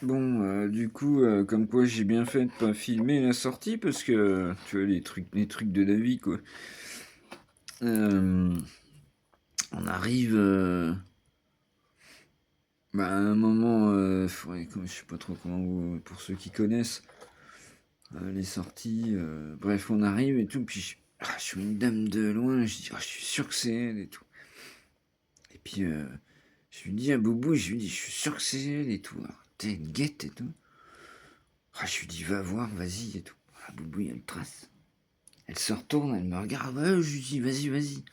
Bon, du coup, comme quoi j'ai bien fait de pas filmer la sortie parce que, tu vois, les trucs de la vie, quoi. Hem, on arrive, à un moment, faudrait comme je sais pas trop comment vous pour ceux qui connaissent, les sorties, bref, on arrive et tout, puis je vois une dame de loin, je dis: «Ah, je suis sûr que c'est elle et tout» et puis, je lui dis à Boubou, je lui dis: «Je suis sûr que c'est elle et tout». Alors, tu sais, elle guette et tout. Je lui dis: «Va voir, vas-y» et tout. Boubou, elle trace. Elle se retourne, elle me regarde, ouais, je lui dis: «Vas-y, vas-y»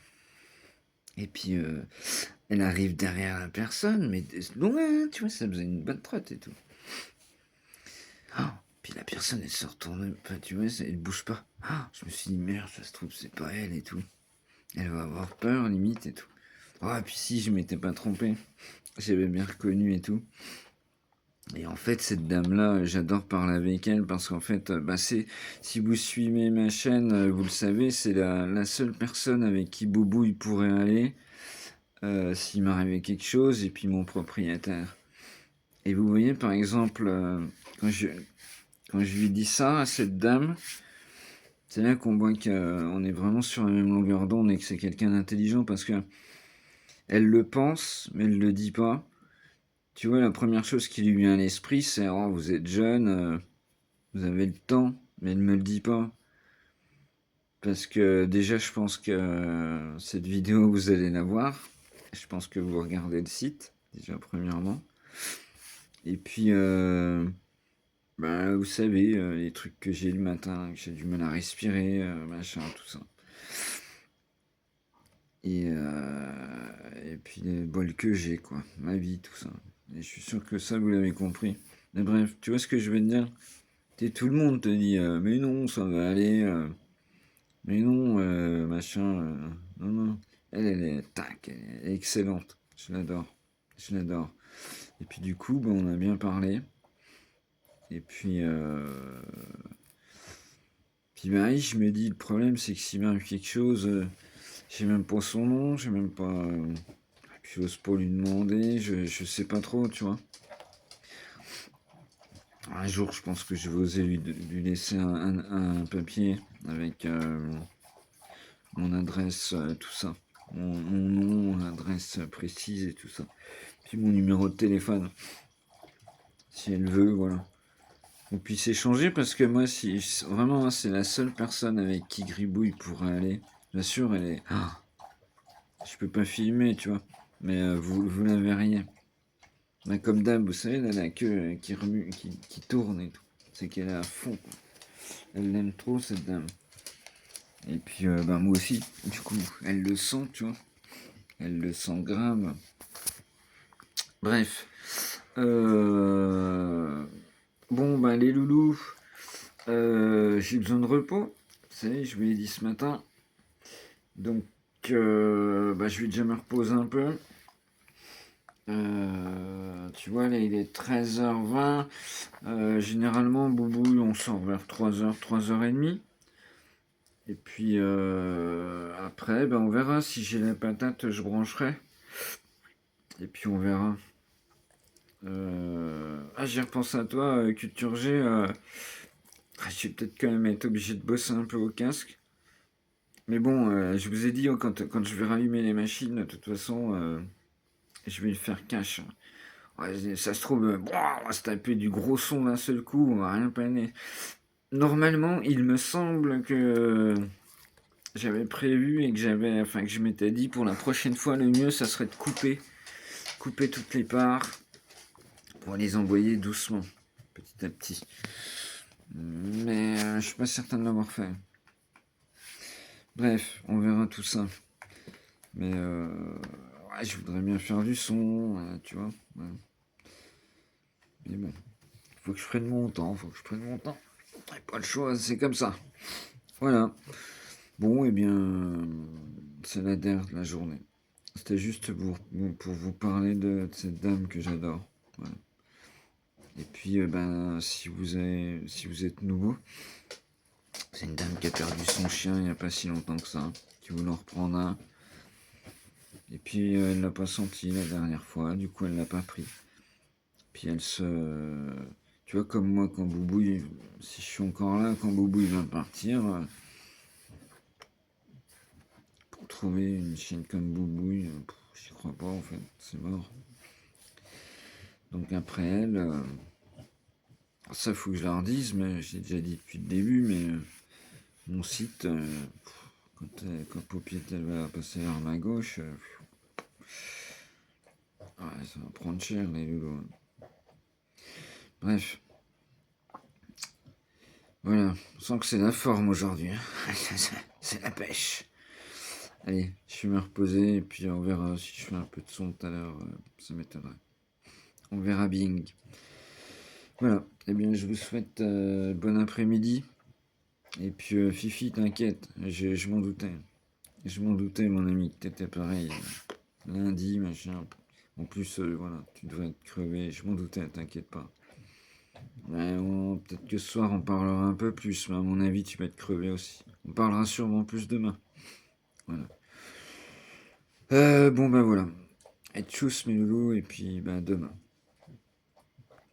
et puis, elle arrive derrière la personne, mais de loin, tu vois? Ça faisait une bonne trotte et tout. Puis la personne, elle se retourne pas, tu vois? Elle bouge pas. Je me suis dit: «Merde, ça se trouve, c'est pas elle et tout. Elle va avoir peur limite et tout». Et puis si, je m'étais pas trompé. J'avais bien reconnu et tout et en fait, cette dame-là, j'adore parler avec elle parce qu'en fait, c'est si vous suivez ma chaîne, vous le savez, c'est la seule personne avec qui Boubou, il pourrait aller, s'il m'arrivait quelque chose et puis mon propriétaire. Et vous voyez, par exemple, quand je quand je lui dis ça à cette dame, c'est là qu'on voit qu'on est vraiment sur la même longueur d'onde et que c'est quelqu'un d'intelligent parce que elle le pense, mais elle le dit pas. Tu vois, la première chose qui lui vient à l'esprit, c'est: «Oh, vous êtes jeune, vous avez le temps», mais elle me le dit pas. Parce que déjà, je pense que cette vidéo, vous allez la voir. Je pense que vous regardez le site, déjà premièrement. Et puis, vous savez, les trucs que j'ai le matin, que j'ai du mal à respirer, machin, tout ça. Et puis les bols que j'ai, quoi, ma vie, tout ça. Et je suis sûr que ça, vous l'avez compris. Mais bref, tu vois ce que je veux te dire? Tout le monde te dit, mais non, ça va aller, mais non, machin, non, non. Elle est, tac, elle est excellente. Je l'adore. Je l'adore. Et puis du coup, on a bien parlé. Et puis, je me dis, le problème, c'est que s'il m'arrive quelque chose, j'ai même pas son nom, j'ai même pas. Puis j'ose pas lui demander, je sais pas trop, tu vois. Un jour, je pense que je vais oser lui laisser un papier avec mon adresse, tout ça. Mon nom, mon adresse précise et tout ça. Puis mon numéro de téléphone, si elle veut, voilà. On puisse échanger parce que moi, si vraiment, c'est la seule personne avec qui Gribouille pourrait aller. Bien sûr, elle est. Je peux pas filmer, tu vois. Mais vous la verriez. Comme d'hab, vous savez, elle a la queue qui remue, qui tourne et tout. C'est qu'elle est à fond, quoi. Elle l'aime trop, cette dame. Et puis, moi aussi, du coup, elle le sent, tu vois. Elle le sent grave. Bref. Les loulous, j'ai besoin de repos. Vous savez, je vous l'ai dit ce matin. Donc, je vais déjà me reposer un peu. Tu vois, là, il est 13h20. Généralement, Boubou, on sort vers 3h, 3h30. Et puis, après, on verra. Si j'ai la patate, je brancherai. Et puis, on verra. J'ai repensé à toi, Culture G. Je vais peut-être quand même être obligé de bosser un peu au casque. Mais bon, je vous ai dit, quand je vais rallumer les machines, de toute façon, je vais le faire cash. Ouais, ça se trouve, on va se taper du gros son d'un seul coup, on va rien paner. Normalement, il me semble que j'avais prévu et que je m'étais dit pour la prochaine fois, le mieux, ça serait de couper toutes les parts pour les envoyer doucement, petit à petit. Mais je suis pas certain de l'avoir fait. Bref, on verra tout ça. Mais je voudrais bien faire du son, tu vois. Ouais. Mais bon, faut que je prenne mon temps, Pas le choix, c'est comme ça. Voilà. Bon, c'est la dernière de la journée. C'était juste pour vous parler de cette dame que j'adore. Voilà. Et puis, si vous êtes nouveau, c'est une dame qui a perdu son chien il n'y a pas si longtemps que ça, qui voulait en reprendre un. Et puis, elle l'a pas senti la dernière fois, du coup, elle l'a pas pris. Puis elle se... Tu vois, comme moi, quand Boubouille... Si je suis encore là, quand Boubouille va partir... pour trouver une chienne comme Boubouille, j'y crois pas, en fait. C'est mort. Donc après elle... ça, faut que je leur dise, mais j'ai déjà dit depuis le début, mais... mon site... quand Paupiette, elle va passer l'arme à gauche... ouais, ça va prendre cher, les loulous. Bref. Voilà, on sent que c'est la forme aujourd'hui. Hein. C'est la pêche. Allez, je vais me reposer et puis on verra si je fais un peu de son tout à l'heure. Ça m'étonnerait. On verra Bing. Voilà, eh bien je vous souhaite bon après-midi. Et puis Fifi, t'inquiète, je m'en doutais. Je m'en doutais, mon ami, que t'étais pareil. Lundi, machin. En plus, voilà, tu devrais être crevé. Je m'en doutais, t'inquiète pas. Ouais, peut-être que ce soir on parlera un peu plus, mais à mon avis tu vas être crevé aussi. On parlera sûrement plus demain. Voilà. Bon ben voilà. Et tchuss mes loulous, et puis ben demain.